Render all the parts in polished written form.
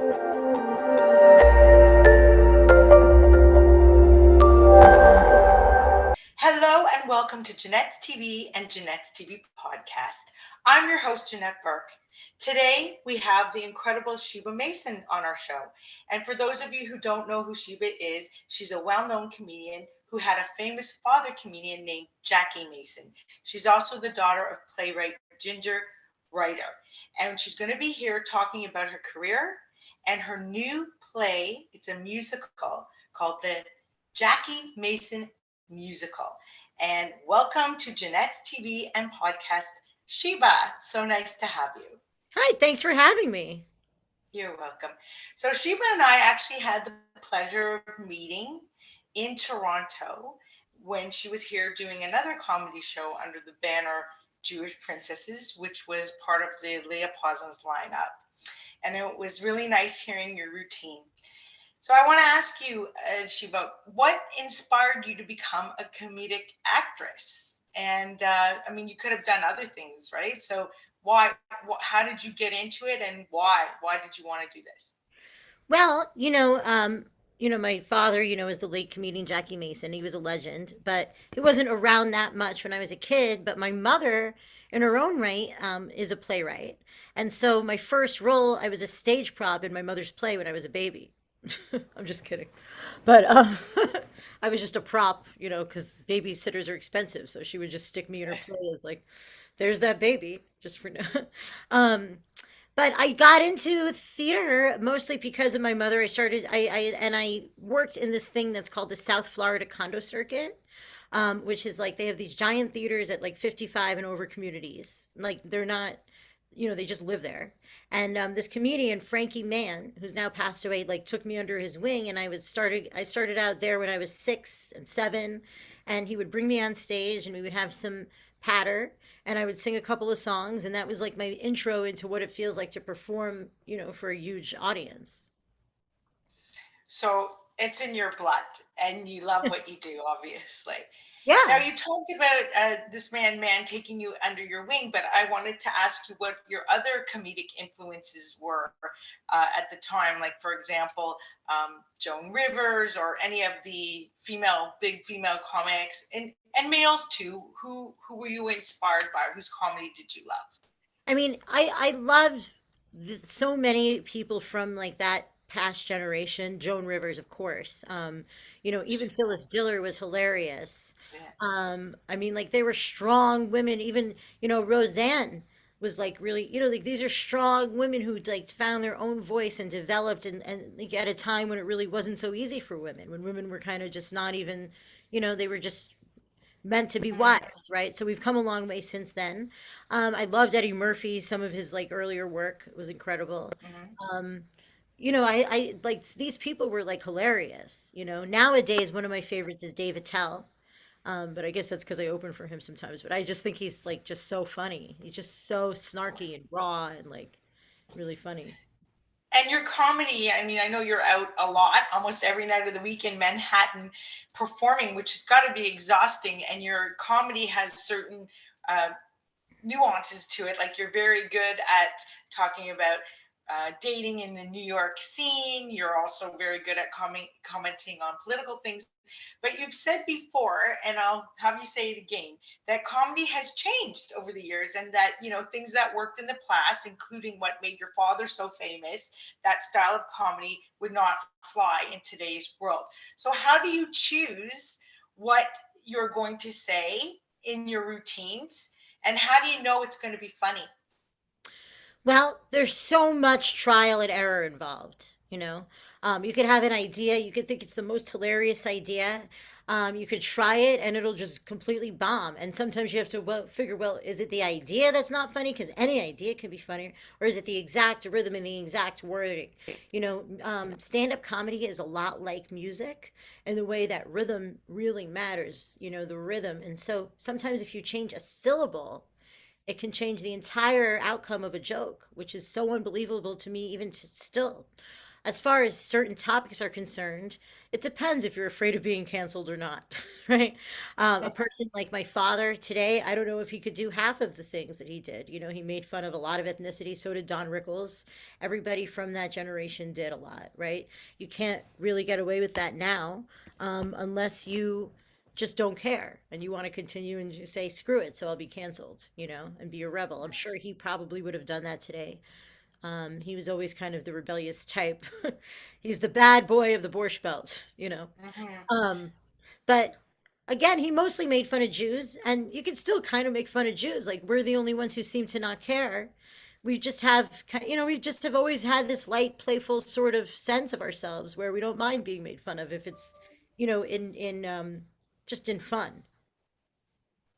Hello and welcome to Janette's TV and Janette's TV podcast. I'm your host, Janette Burke. Today we have the incredible Sheba Mason on our show. And for those of you who don't know who Sheba is, she's a well-known comedian who had a famous father comedian named Jackie Mason. She's also the daughter of playwright Ginger Reiter. And she's going to be here talking about her career and her new play. It's a musical called the Jackie Mason Musical. And welcome to Janette's TV and podcast, Sheba. So nice to have you. Hi, thanks for having me. You're welcome. So Sheba and I actually had the pleasure of meeting in Toronto when she was here doing another comedy show under the banner Jewish Princesses, which was part of the Leah Posnan's lineup. And it was really nice hearing your routine. So I want to ask you, Sheba, what inspired you to become a comedic actress? And I mean, you could have done other things, right? So how did you get into it, and why? Why did you want to do this? Well, my father, is the late comedian Jackie Mason. He was a legend, but he wasn't around that much when I was a kid. But my mother, in her own right, is a playwright. And so my first role, I was a stage prop in my mother's play when I was a baby. I'm just kidding. But I was just a prop, because babysitters are expensive. So she would just stick me in her play as like, there's that baby, just for now. um, but I got into theater mostly because of my mother. I worked in this thing that's called the South Florida Condo Circuit, which is like they have these giant theaters at like 55 and over communities. Like they're not, they just live there. And this comedian Frankie Mann, who's now passed away, like took me under his wing, and I started out there when I was 6 and 7, and he would bring me on stage, and we would have some patter, and I would sing a couple of songs, and that was like my intro into what it feels like to perform, for a huge audience. So it's in your blood, and you love what you do, obviously. Now Yeah. you talked about this man taking you under your wing, but I wanted to ask you what your other comedic influences were at the time. Like, for example, Joan Rivers or any of the big female comics, and males too. Who were you inspired by? Whose comedy did you love? I mean, I love so many people from like that past generation. Joan Rivers, of course. Even Phyllis Diller was hilarious. Yeah. I mean, like they were strong women. Even Roseanne was like really, like these are strong women who like found their own voice and developed, and like, at a time when it really wasn't so easy for women, when women were kind of just not even, they were just meant to be Mhm, wives, right? So we've come a long way since then. I loved Eddie Murphy. Some of his like earlier work was incredible. mhm. Um, I like these people were like hilarious. Nowadays one of my favorites is Dave Attell. But I guess that's because I open for him sometimes. But I just think he's like just so funny. He's just so snarky and raw and like really funny. And your comedy, I mean, I know you're out a lot, almost every night of the week in Manhattan performing, which has got to be exhausting. And your comedy has certain uh, nuances to it. Like you're very good at talking about dating in the New York scene. You're also very good at commenting on political things. But you've said before, and I'll have you say it again, that comedy has changed over the years, and that, things that worked in the past, including what made your father so famous, that style of comedy would not fly in today's world. So, how do you choose what you're going to say in your routines? And how do you know it's going to be funny? Well, there's so much trial and error involved, you know. You could have an idea, you could think it's the most hilarious idea. You could try it and it'll just completely bomb. And sometimes you have to figure, well, is it the idea that's not funny? Because any idea can be funny. Or is it the exact rhythm and the exact wording? Stand-up comedy is a lot like music in the way that rhythm really matters, the rhythm. And so sometimes if you change a syllable, it can change the entire outcome of a joke, which is so unbelievable to me even still. as far as certain topics are concerned, it depends if you're afraid of being canceled or not, right? A person like my father today, I don't know if he could do half of the things that he did. You know, he made fun of a lot of ethnicity. So did Don Rickles. Everybody from that generation did a lot, right? You can't really get away with that now, unless you just don't care and you want to continue and just say screw it, so I'll be canceled, and be a rebel. I'm sure he probably would have done that today. He was always kind of the rebellious type. He's the bad boy of the Borscht Belt. Mhm. Um, but again, he mostly made fun of Jews, and you can still kind of make fun of Jews. Like, we're the only ones who seem to not care. We just have always had this light, playful sort of sense of ourselves where we don't mind being made fun of if it's, in just in fun.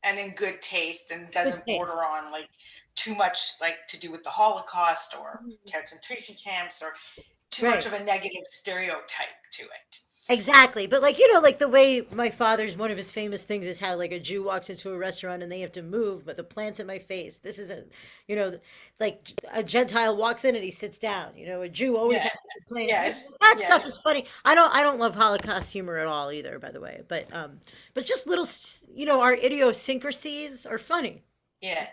And in good taste, and Good doesn't border taste. on like too much like to do with the Holocaust or Mhm. concentration camps, or too much Right. of a negative stereotype to it. Exactly. But like, like the way my father's one of his famous things is how like a Jew walks into a restaurant and they have to move, but the plant's in my face. This isn't, you know, like a Gentile walks in and he sits down. A Jew always Yeah. has to complain. Yes. That stuff is Yes. funny. I don't love Holocaust humor at all either, by the way. But just little, our idiosyncrasies are funny. Yeah.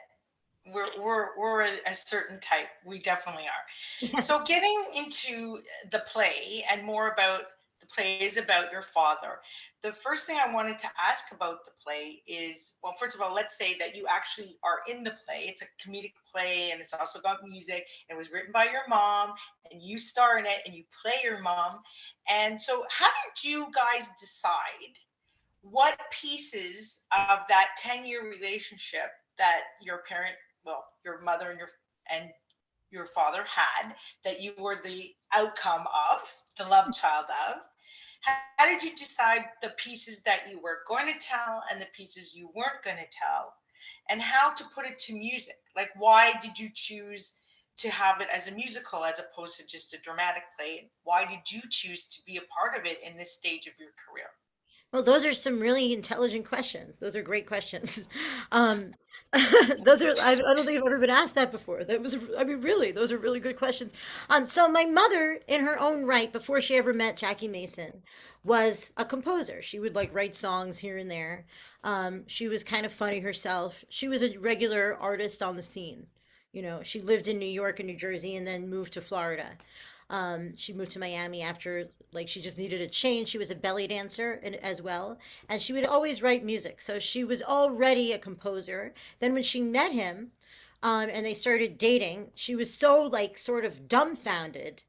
We're a certain type. We definitely are. So getting into the play and more about the play is about your father. The first thing I wanted to ask about the play is, well, first of all, let's say that you actually are in the play. It's a comedic play and it's also got music. And it was written by your mom and you star in it and you play your mom. And so how did you guys decide what pieces of that 10-year relationship that your parent, well, your mother and your father had, that you were the outcome of, the love child of? How did you decide the pieces that you were going to tell and the pieces you weren't going to tell, and how to put it to music? Like, why did you choose to have it as a musical as opposed to just a dramatic play? Why did you choose to be a part of it in this stage of your career? Well, those are some really intelligent questions. Those are great questions. Um, I don't think I've ever been asked that before. I mean, really, those are really good questions. So my mother, in her own right, before she ever met Jackie Mason, was a composer. She would like write songs here and there. She was kind of funny herself. She was a regular artist on the scene. She lived in New York and New Jersey and then moved to Florida. She moved to Miami after, like, she just needed a change. She was a belly dancer as well, and she would always write music. So she was already a composer. Then when she met him, and they started dating, she was so like sort of dumbfounded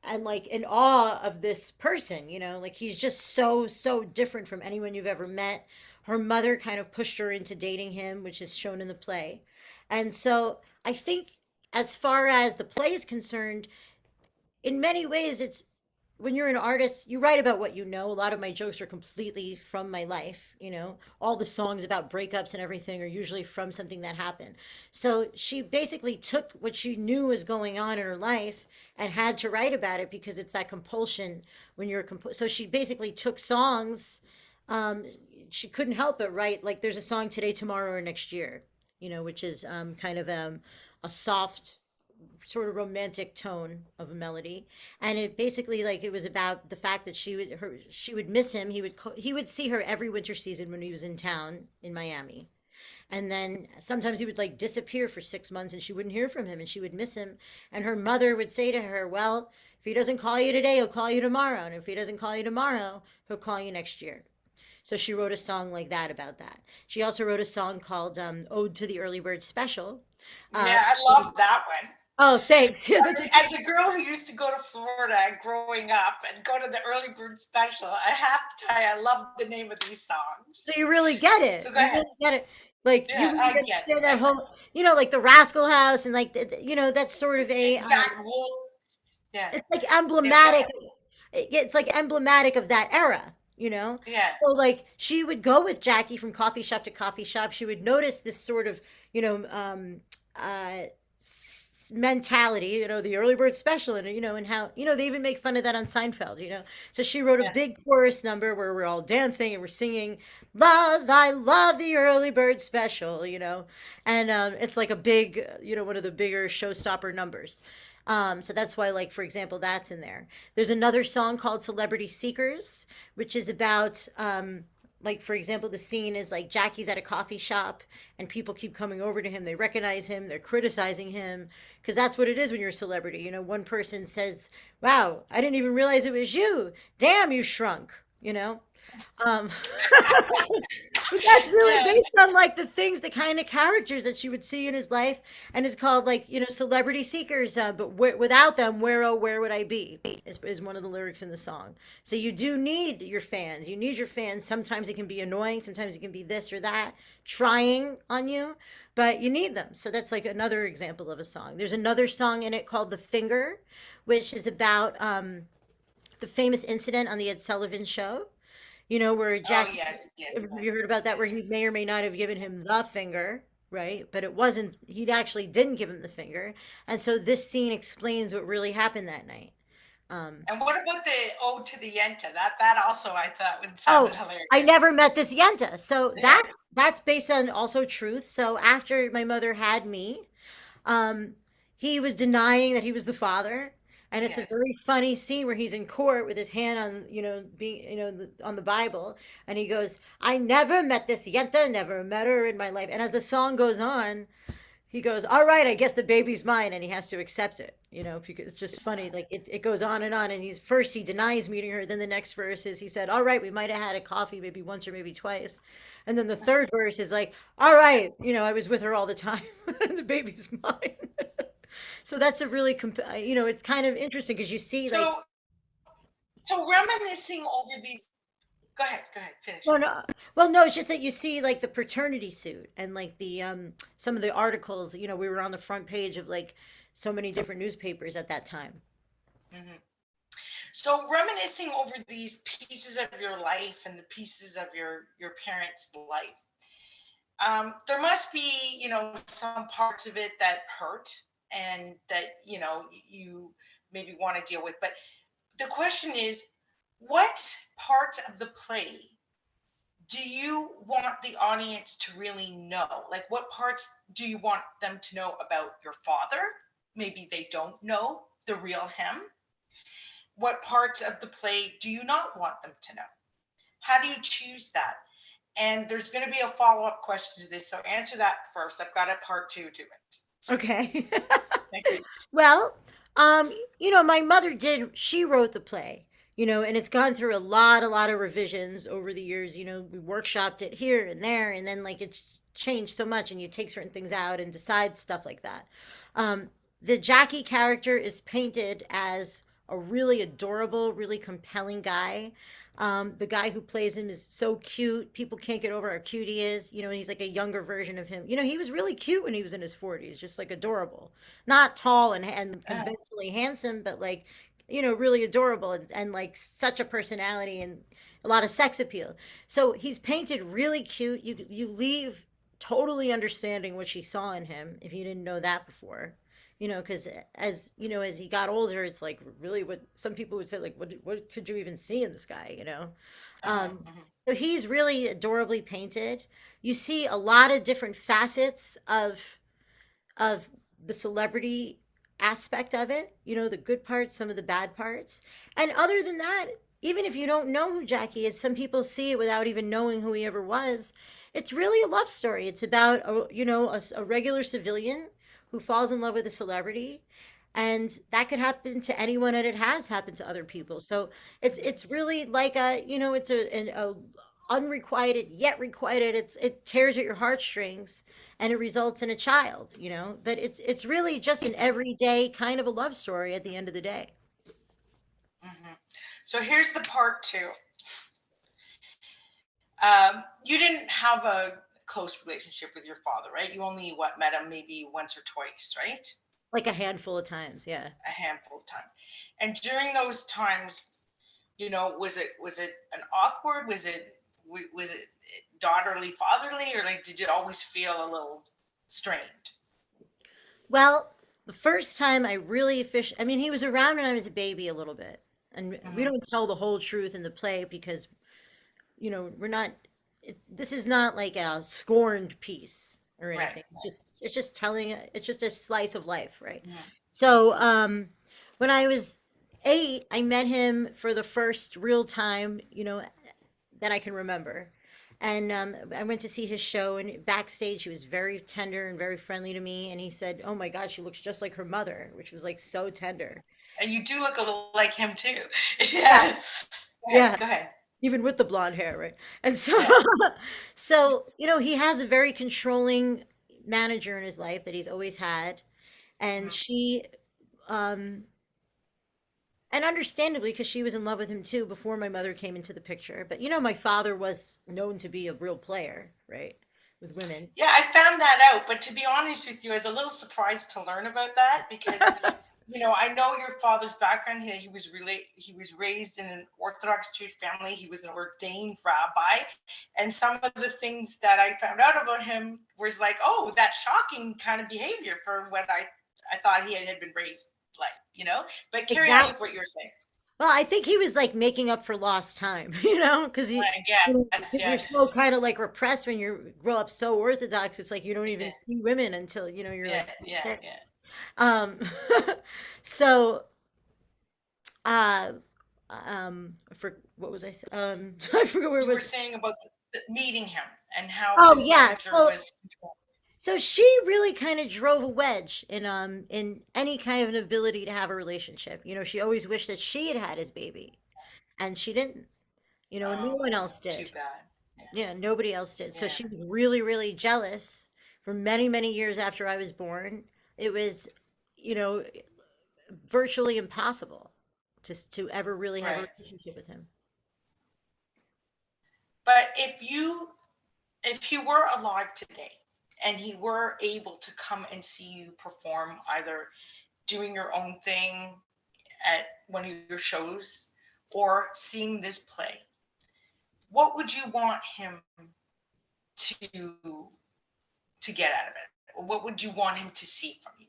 and like in awe of this person. Like he's just so different from anyone you've ever met. Her mother kind of pushed her into dating him, which is shown in the play. And so I think, as far as the play is concerned, in many ways, it's when you're an artist, you write about what you know. A lot of my jokes are completely from my life. All the songs about breakups and everything are usually from something that happened. So she basically took what she knew was going on in her life and had to write about it because it's that compulsion when you're so she basically took songs. um she couldn't help but write, like, there's a song Today, Tomorrow, or Next Year, which is kind of a soft sort of romantic tone of a melody. And it basically, like, it was about the fact that she would miss him. He would see her every winter season when he was in town in Miami. And then sometimes he would like disappear for 6 months and she wouldn't hear from him and she would miss him. And her mother would say to her, well, if he doesn't call you today, he'll call you tomorrow. And if he doesn't call you tomorrow, he'll call you next year. So she wrote a song like that about that. She also wrote a song called Ode to the Early Bird Special. Uh, Yeah, I love that one. oh, thanks. Yeah, that's As a girl who used to go to Florida growing up and go to the early bird special, I have to tell you, I love the name of these so songs. you really get it. So go You ahead. really get it. Like you Yeah, really I get it. understand that I get whole, like the Rascal House and like that's sort of it. a Exact wolf. Yeah. it's like Yes, go emblematic. ahead. It's like emblematic of that era. Yeah. So like she would go with Jackie from coffee shop to coffee shop. She would notice this sort of, you know, mentality, the early bird special, and and how they even make fun of that on Seinfeld. So she wrote a Yeah. big chorus number where we're all dancing and we're singing, "Love, I love the early bird special," and it's like a big, one of the bigger showstopper numbers. So that's why, like, for example, that's in there. There's another song called Celebrity Seekers, which is about, like, for example, the scene is like Jackie's at a coffee shop and people keep coming over to him. They recognize him, they're criticizing him, because that's what it is when you're a celebrity. You know, one person says, wow, I didn't even realize it was you. Damn, you shrunk, you know? Um, but that's really Yeah. based on like the things, the kind of characters that you would see in his life, and it's called like Celebrity Seekers. But without them, where oh where would I be? Is one of the lyrics in the song. So you do need your fans. You need your fans. Sometimes it can be annoying. Sometimes it can be this or that, trying on you, but you need them. So that's like another example of a song. There's another song in it called "The Finger," which is about the famous incident on the Ed Sullivan Show, where Oh, Jack, yes, yes, have you yes. heard about that? Where he may or may not have given him the finger, right? But it wasn't, he actually didn't give him the finger. And so this scene explains what really happened that night. Um, And what about the ode to the Yenta? That also I thought would sounded oh, I hilarious. never met this Yenta. So Yeah. that's based on also truth. So after my mother had me, Um, he was denying that he was the father, and it's a Yes. very funny scene where he's in court with his hand on, on the Bible, and he goes, "I never met this Yenta, never met her in my life." And as the song goes on, he goes, "All right, I guess the baby's mine," and he has to accept it. Because it's just funny. Like it goes on, and he denies meeting her. Then the next verse is he said, "All right, we might have had a coffee maybe once or maybe twice," and then the third verse is like, "All right, I was with her all the time, and the baby's mine." So that's a really, it's kind of interesting because you see like, So so reminiscing over these. Go ahead, finish. well, no, well, no, it's just that you see like the paternity suit and like the some of the articles. We were on the front page of like so many different newspapers at that time. Hmm. So reminiscing over these pieces of your life and the pieces of your parents' life, there must be, some parts of it that hurt and that, you maybe want to deal with. But the question is, what parts of the play do you want the audience to really know? Like, what parts do you want them to know about your father? Maybe they don't know the real him. What parts of the play do you not want them to know? How do you choose that? And there's going to be a follow up question to this. So answer that first. I've got a part two to it. Okay. Thank you. Well, my mother she wrote the play, and it's gone through a lot of revisions over the years. We workshopped it here and there, and then like it's changed so much, and you take certain things out and decide stuff like that. The Jackie character is painted as a really adorable, really compelling guy. The guy who plays him is so cute. People can't get over how cute he is. And he's like a younger version of him. He was really cute when he was in his 40s, just like adorable. Not tall and Uh, conventionally handsome, but like, really adorable and like such a personality and a lot of sex appeal. So he's painted really cute. You leave totally understanding what she saw in him if you didn't know that before. Because as he got older, it's like really what some people would say, like, what could you even see in this guy, uh-huh, Um, uh-huh. so he's really adorably painted. You see a lot of different facets of the celebrity aspect of it, the good parts, some of the bad parts. And other than that, even if you don't know who Jackie is, some people see it without even knowing who he ever was. It's really a love story. It's about a regular civilian who falls in love with a celebrity, and that could happen to anyone, and it has happened to other people. So it's really like it's a unrequited yet requited. It tears at your heartstrings, and it results in a child. But it's really just an everyday kind of a love story at the end of the day. Hmm. So here's the part two. You didn't have a close relationship with your father, right? You only what met him maybe once or twice, right? Like a handful of times, yeah. A handful of times. And during those times, was it an awkward? Was it daughterly, fatherly, or like did you always feel a little strained? Well, the first time I really I mean, he was around when I was a baby a little bit. And we Hmm. don't tell the whole truth in the play because, we're not, this is not like a scorned piece or Right. anything. It's just telling, it's just a slice of life, right? Mhm. So when I was 8, I met him for the first real time, that I can remember. And I went to see his show, and backstage, he was very tender and very friendly to me. And he said, "Oh my God, she looks just like her mother," which was like so tender. And you do look a little like him too. Yeah, Yeah. Go ahead. yeah, Go ahead. even with the blonde hair, right? And so, Yeah. so he has a very controlling manager in his life that he's always had, and Mhm. she, um, and understandably, because she was in love with him too before my mother came into the picture. But my father was known to be a real player, right, with women. Yeah, I found that out, but to be honest with you, I was a little surprised to learn about that because, I know your father's background. He was raised in an Orthodox Jewish family. He was an ordained rabbi, and some of the things that I found out about him was like, oh, that shocking kind of behavior for what I thought he had been raised like. But carry on with Exactly. what you're saying. Well, I think he was like making up for lost time, because I guess, you're yeah, so kind of like repressed when you grow up so Orthodox. It's like you don't yeah, even see women until you're yeah, like yeah, 6. yeah. Um, so uh, for what was I? I forgot where it You were was. saying about meeting him and how Oh his yeah. manager So was controlling. she really kind of drove a wedge in any kind of an ability to have a relationship. She always wished that she had had his baby, and she didn't. And no Oh, one else it's too did. bad. Yeah, Yeah, nobody else did. So yeah, she was really, really jealous for many, many years after I was born. It was, you know, virtually impossible to ever really have a right. relationship with him. But if he were alive today and he were able to come and see you perform, either doing your own thing at one of your shows or seeing this play, what would you want him to to get out of it? What would you want him to see from you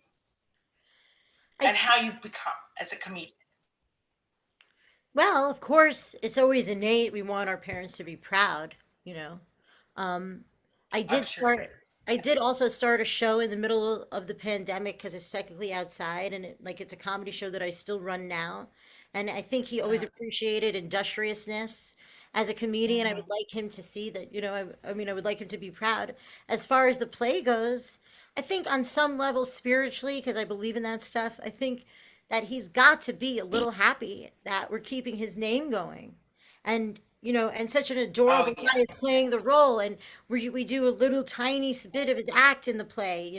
I and how you become as a comedian? Well, of course, it's always innate. We want our parents to be proud, you know. Um, I I'm did sure he start. is. I did also start a show in the middle of the pandemic because it's technically outside, and it's a comedy show that I still run now. And I think he always Uh, appreciated industriousness as a comedian. I mhm. would like him to see that, I mean, I would like him to be proud. As far as the play goes, I think on some level spiritually, because I believe in that stuff, I think that he's got to be a little happy that we're keeping his name going. And and such an Oh adorable yeah, guy is playing the role, and we do a little tiny bit of his act in the play,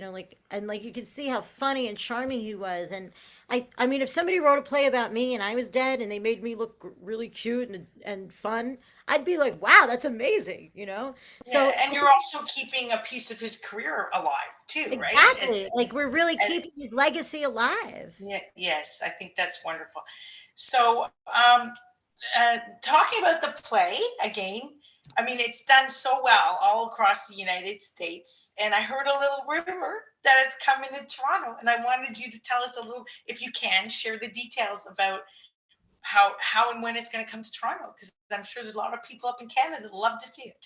like you can see how funny and charming he was. And I mean, if somebody wrote a play about me and I was dead and they made me look really cute and fun, I'd be like, wow, that's amazing, yeah. so And you're also keeping a piece of his career alive too, right? exactly, like we're really And keeping his legacy alive. yeah, yes, I think that's wonderful. So, talking about the play again, I mean, it's done so well all across the United States, and I heard a little rumor that it's coming to Toronto, and I wanted you to tell us a little, if you can, share the details about how and when it's going to come to Toronto, because I'm sure there's a lot of people up in Canada that love to see it.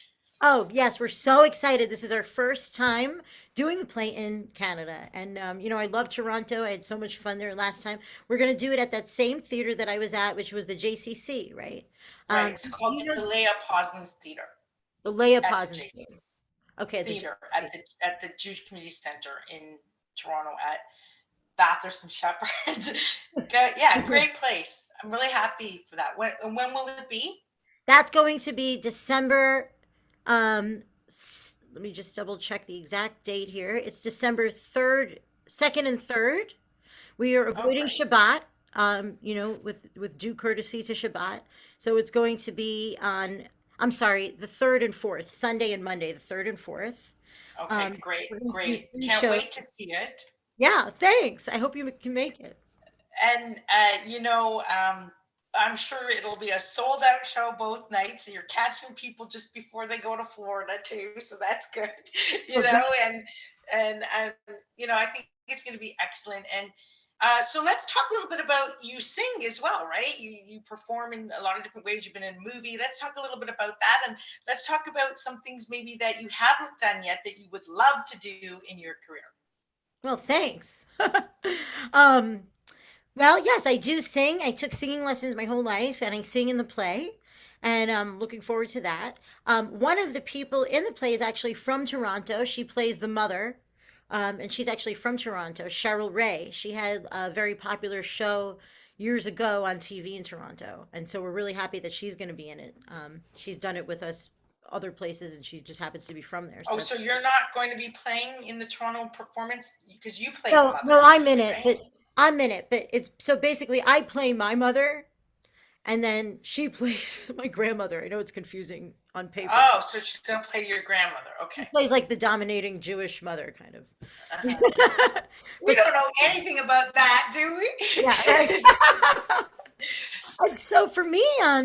Oh, yes, we're so excited. This is our first time doing the play in Canada. And, I love Toronto. I had so much fun there last time. We're going to do it at that same theater that I was at, which was the JCC, right? Right, it's called You know, the Leah Posnan's Theater the Leah at the Pausens JC Theater. Okay, the Theater JCC. at the Jewish Community Center in Toronto at Bathurst and Shepherd. Yeah, great place. I'm really happy for that. When will it be? That's going to be December. Let me just double check the exact date here. It's December 3rd, 2nd, and 3rd. We are Oh, avoiding great. Shabbat, with due courtesy to Shabbat. So it's going to be on, I'm sorry, the 3rd and 4th, Sunday and Monday, the 3rd and 4th. Okay, great, We're going to do great. 3 Can't shows. wait to see it. Yeah, thanks. I hope you can make it. And I'm sure it'll be a sold out show both nights. So you're catching people just before they go to Florida too, so that's good. you Well, good. know, and I think it's going to be excellent. And so let's talk a little bit about you sing as well, right? You perform in a lot of different ways. You've been in a movie. Let's talk a little bit about that, and let's talk about some things maybe that you haven't done yet that you would love to do in your career. Well, thanks. um, well, yes, I do sing. I took singing lessons my whole life, and I sing in the play, and I'm looking forward to that. One of the people in the play is actually from Toronto. She plays the mother, and she's actually from Toronto, Cheryl Ray. She had a very popular show years ago on TV in Toronto, and so we're really happy that she's going to be in it. She's done it with us other places, and she just happens to be from there. So Oh, that's so you're not going to be playing in the Toronto performance because you played the no, mother, no, I'm in it, right? but it's so basically I play my mother and then she plays my grandmother. I know it's confusing on paper. Oh, so she's gonna play your grandmother. She Okay. plays like the dominating Jewish mother kind of. Uh-huh. We But don't know anything about that, do yeah, we? and so for me,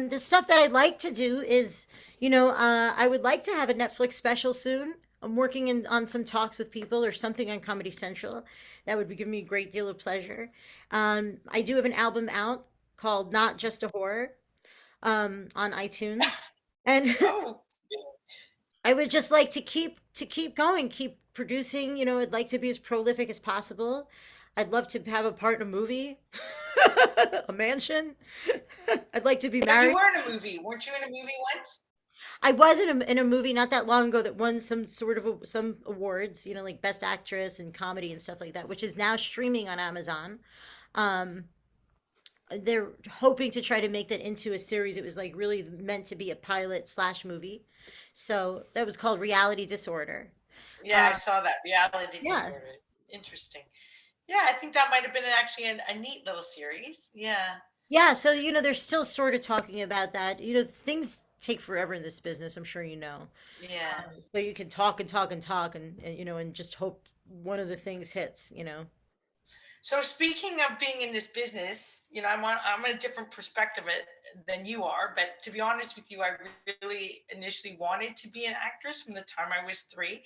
the stuff that I'd like to do is, I would like to have a Netflix special soon. I'm working on some talks with people or something on Comedy Central. That would be giving me a great deal of pleasure. I do have an album out called Not Just a Horror on iTunes, and Oh, I would just like to keep going, keep producing. I'd like to be as prolific as possible. I'd love to have a part in a movie, a mansion. I'd like to be but you married. were in a movie, weren't you? In a movie once? I was in a movie not that long ago that won some sort of some awards, like Best Actress and comedy and stuff like that, which is now streaming on Amazon. Um, they're hoping to try to make that into a series. It was like really meant to be a pilot slash movie. So that was called Reality Disorder. Yeah, I Uh, saw that reality yeah. disorder. Interesting. Yeah, I think that might have been actually a neat little series. Yeah. Yeah, so they're still sort of talking about that. Things take forever in this business, I'm sure you know. Yeah. So you can talk and talk and talk and just hope one of the things hits. So speaking of being in this business, I'm in a different perspective than you are. But to be honest with you, I really initially wanted to be an actress from the time I was 3.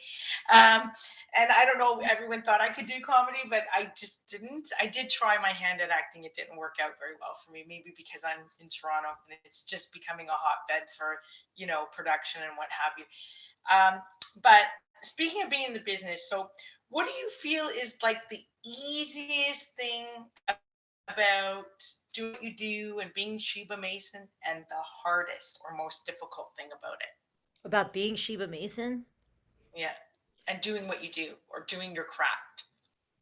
And I don't know, everyone thought I could do comedy, but I just didn't. I did try my hand at acting. It didn't work out very well for me, maybe because I'm in Toronto and it's just becoming a hotbed for, production and what have you. But speaking of being in the business, so what do you feel is like the easiest thing about doing what you do and being Sheba Mason, and the hardest or most difficult thing about it? About being Sheba Mason. Yeah. And doing what you do or doing your craft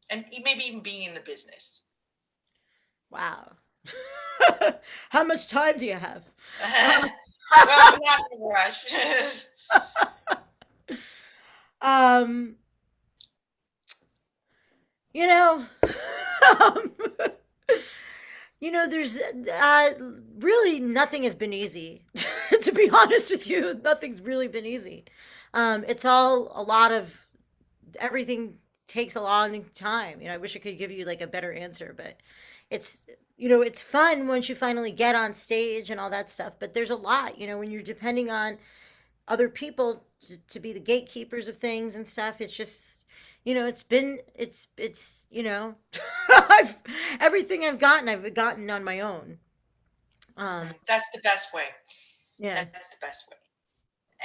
and maybe even being in the business. Wow. How much time do you have? Well, Uh, I'm not in a rush. um, you know, um, there's really nothing has been easy. To be honest with you, nothing's really been easy. It's all a lot of everything takes a long time. I wish I could give you like a better answer, but it's it's fun once you finally get on stage and all that stuff. But there's a lot, when you're depending on other people to be the gatekeepers of things and stuff. It's just it's I've everything I've gotten on my own. Um, That's the best way. yeah. That's the best way.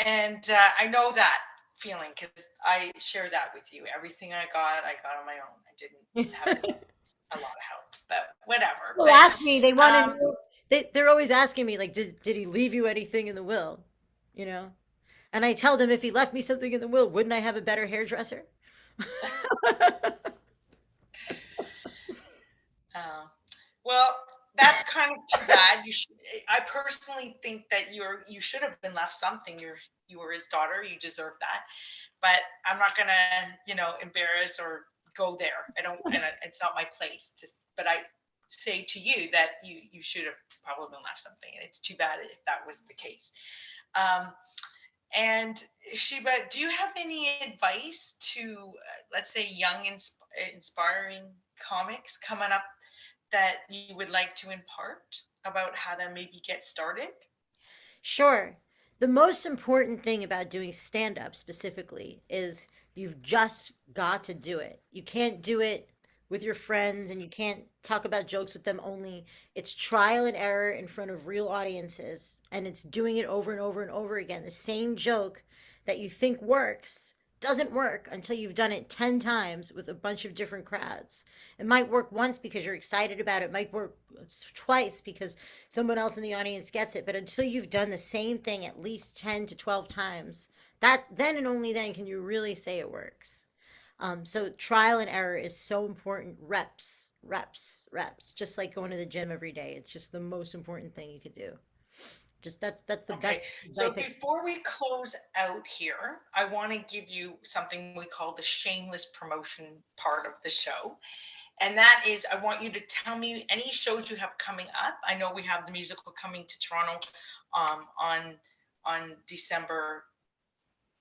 And I know that feeling because I share that with you. Everything I got on my own. I didn't have a lot of help, but whatever. People But ask me, they want to um, know, they're always asking me, like, did he leave you anything in the will? You know? And I tell them if he left me something in the will, wouldn't I have a better hairdresser? uh, well, that's kind of too bad. I personally think that you should have been left something. You were his daughter. You deserve that. But I'm not gonna, embarrass or go there. I don't, and it's not my place to. But I say to you that you should have probably been left something, and it's too bad if that was the case. Um, and Sheba, do you have any advice to, let's say, young, inspiring comics coming up that you would like to impart about how to maybe get started? Sure. The most important thing about doing stand up specifically is you've just got to do it. You can't do it with your friends and you can't talk about jokes with them only. It's trial and error in front of real audiences and it's doing it over and over and over again. The same joke that you think works doesn't work until you've done it 10 times with a bunch of different crowds. It might work once because you're excited about it, it might work twice because someone else in the audience gets it, but until you've done the same thing at least 10 to 12 times, that then and only then can you really say it works. So trial and error is so important. Reps, reps, reps. Just like going to the gym every day. It's just the most important thing you could do. Just that's the Okay, best so advice. before we close out here, I want to give you something we call the shameless promotion part of the show. And that is, I want you to tell me any shows you have coming up. I know we have the musical coming to Toronto on December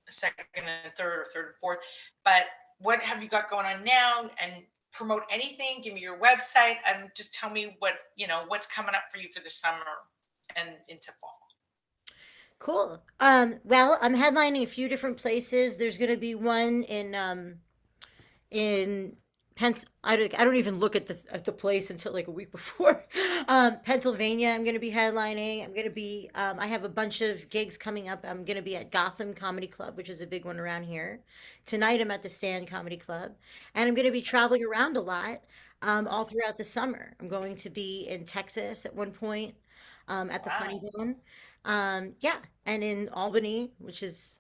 2nd and 3rd, or 3rd and 4th. But what have you got going on now? And promote anything. Give me your website and just tell me what's coming up for you for the summer and into fall. Cool. Well, I'm headlining a few different places. There's gonna be one in I don't even look at the place until like a week before. Pennsylvania, I'm gonna be headlining. I have a bunch of gigs coming up. I'm gonna be at Gotham Comedy Club, which is a big one around here. Tonight I'm at the Stand Comedy Club, and I'm gonna be traveling around a lot, all throughout the summer. I'm going to be in Texas at one point, at the Funny Wow. Bone. Yeah, and in Albany, which is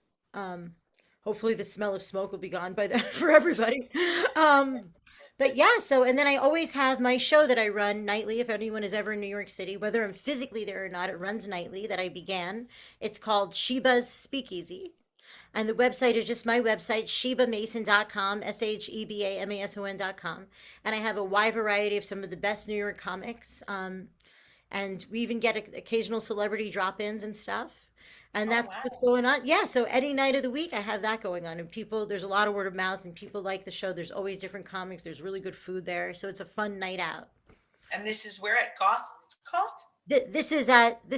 hopefully the smell of smoke will be gone by then for everybody. Um, but yeah, so and then I always have my show that I run nightly. If anyone is ever in New York City, whether I'm physically there or not, it runs nightly that I began. It's called Sheba's Speakeasy. And the website is just my website, shebamason.com, SHEBAMASON.com. And I have a wide variety of some of the best New York comics. And we even get occasional celebrity drop-ins and stuff. And Oh, that's what's wow. going on. Yeah, so any night of the week I have that going on, and people, there's a lot of word of mouth and people like the show. There's always different comics. There's really good food there. So it's a fun night out. And this is where at Goth it's called? This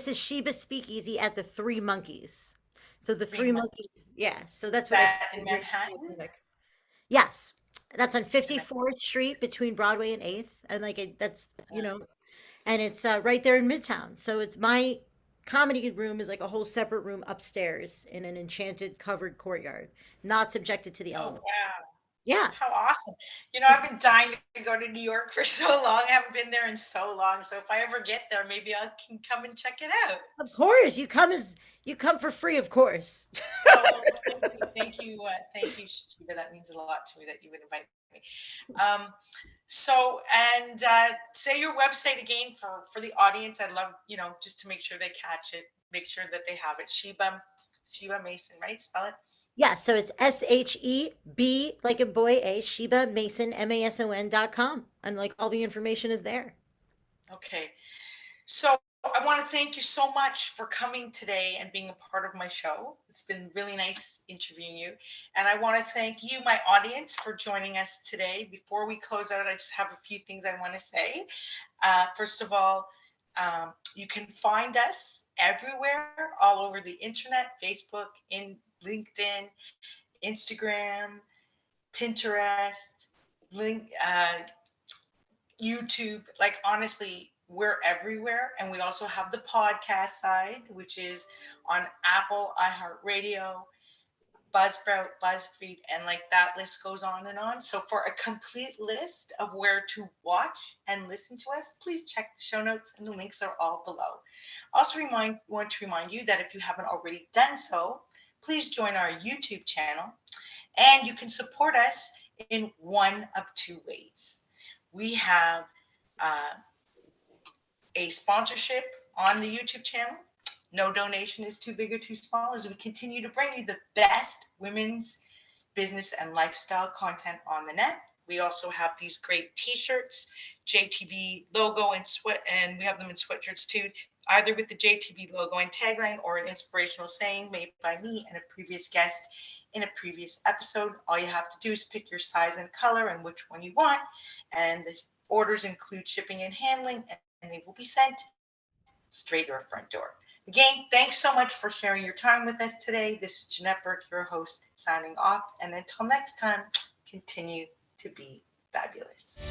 is Sheba Speakeasy at the Three Monkeys. So the Three Three Monkeys. Monkeys, yeah. So that's what I That in started doing for my Manhattan? comic. Yes, that's on It's in Manhattan. 54th Street between Broadway and 8th, and like that's Yeah. and it's right there in Midtown. So it's my comedy room is like a whole separate room upstairs in an enchanted covered courtyard, not subjected to the Oh, elements. wow. Yeah, How awesome. I've been dying to go to New York for so long. I haven't been there in so long. So if I ever get there, maybe I can come and check it out. of course. You come for free, of course. Oh, thank you. Thank you, Shiva. That means a lot to me that you would invite me. Um, say your website again for the audience. I'd love, just to make sure they catch it, make sure that they have it. Sheba Mason, right? Spell it. Yeah, so it's SHEB like a boy, A Sheba Mason, MASON.com. And like all the information is there. Okay. So I want to thank you so much for coming today and being a part of my show. It's been really nice interviewing you. And I want to thank you, my audience, for joining us today. Before we close out, I just have a few things I want to say. First of all, you can find us everywhere, all over the internet, Facebook, in LinkedIn, Instagram, Pinterest, YouTube. Like, honestly, we're everywhere. And we also have the podcast side, which is on Apple, iHeartRadio, Buzzsprout, BuzzFeed, and like that list goes on and on. So for a complete list of where to watch and listen to us, please check the show notes, and the links are all below. Also want to remind you that if you haven't already done so, please join our YouTube channel, and you can support us in one of two ways. We have a sponsorship on the YouTube channel. No donation is too big or too small, as we continue to bring you the best women's business and lifestyle content on the net. We also have these great t-shirts, JTB logo and we have them in sweatshirts too, either with the JTB logo and tagline or an inspirational saying made by me and a previous guest in a previous episode. All you have to do is pick your size and color and which one you want, and the orders include shipping and handling, and they will be sent straight to your front door. Again, thanks so much for sharing your time with us today. This is Janette Burke, your host, signing off. And until next time, continue to be fabulous.